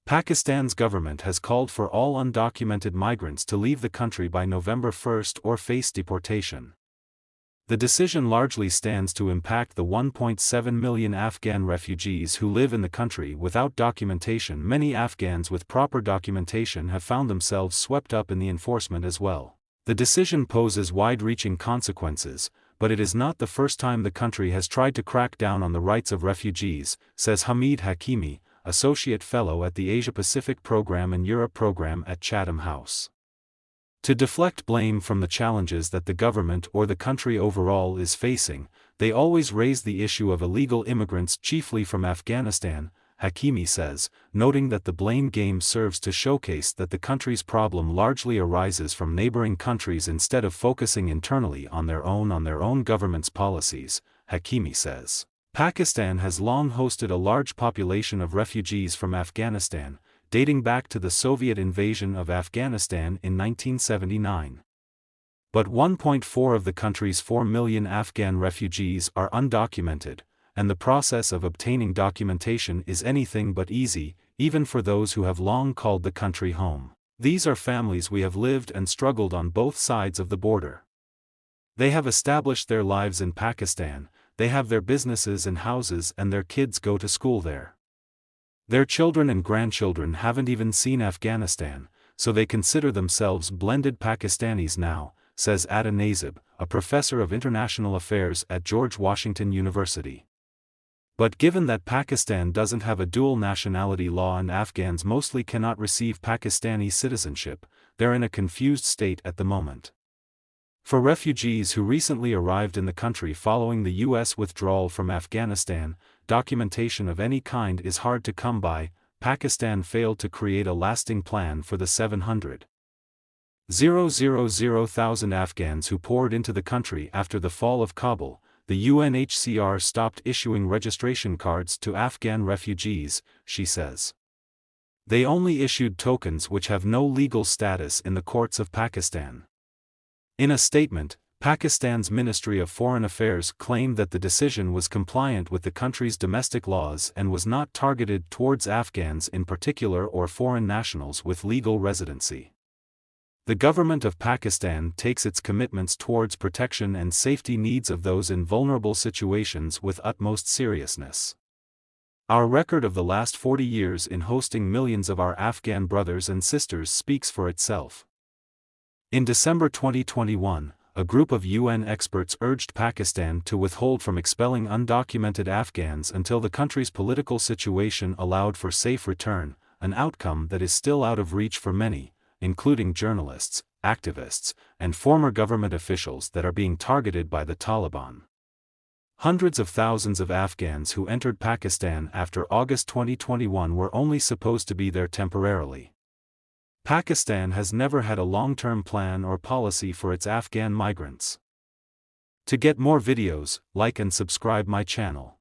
Pakistan's government has called for all undocumented migrants to leave the country by November 1 or face deportation. The decision largely stands to impact the 1.7 million Afghan refugees who live in the country without documentation. Many Afghans with proper documentation have found themselves swept up in the enforcement as well. The decision poses wide-reaching consequences, but it is not the first time the country has tried to crack down on the rights of refugees, says Hamid Hakimi, Associate Fellow at the Asia-Pacific Program and Europe Program at Chatham House. To deflect blame from the challenges that the government or the country overall is facing, they always raise the issue of illegal immigrants chiefly from Afghanistan, Hakimi says, noting that the blame game serves to showcase that the country's problem largely arises from neighboring countries instead of focusing internally on their own government's policies. Hakimi says, Pakistan has long hosted a large population of refugees from Afghanistan, dating back to the Soviet invasion of Afghanistan in 1979. But 1.4 of the country's 4 million Afghan refugees are undocumented, and the process of obtaining documentation is anything but easy, even for those who have long called the country home. These are families we have lived and struggled on both sides of the border. They have established their lives in Pakistan, they have their businesses and houses, and their kids go to school there. Their children and grandchildren haven't even seen Afghanistan, so they consider themselves blended Pakistanis now, says Atta Nazib, a professor of international affairs at George Washington University. But given that Pakistan doesn't have a dual nationality law and Afghans mostly cannot receive Pakistani citizenship, they're in a confused state at the moment. For refugees who recently arrived in the country following the U.S. withdrawal from Afghanistan, documentation of any kind is hard to come by. Pakistan failed to create a lasting plan for the 700,000 Afghans who poured into the country after the fall of Kabul. The UNHCR stopped issuing registration cards to Afghan refugees, she says. They only issued tokens which have no legal status in the courts of Pakistan. In a statement, Pakistan's Ministry of Foreign Affairs claimed that the decision was compliant with the country's domestic laws and was not targeted towards Afghans in particular or foreign nationals with legal residency. The government of Pakistan takes its commitments towards protection and safety needs of those in vulnerable situations with utmost seriousness. Our record of the last 40 years in hosting millions of our Afghan brothers and sisters speaks for itself. In December 2021, a group of UN experts urged Pakistan to withhold from expelling undocumented Afghans until the country's political situation allowed for safe return, an outcome that is still out of reach for many, including journalists, activists, and former government officials that are being targeted by the Taliban. Hundreds of thousands of Afghans who entered Pakistan after August 2021 were only supposed to be there temporarily. Pakistan has never had a long-term plan or policy for its Afghan migrants. To get more videos, like and subscribe my channel.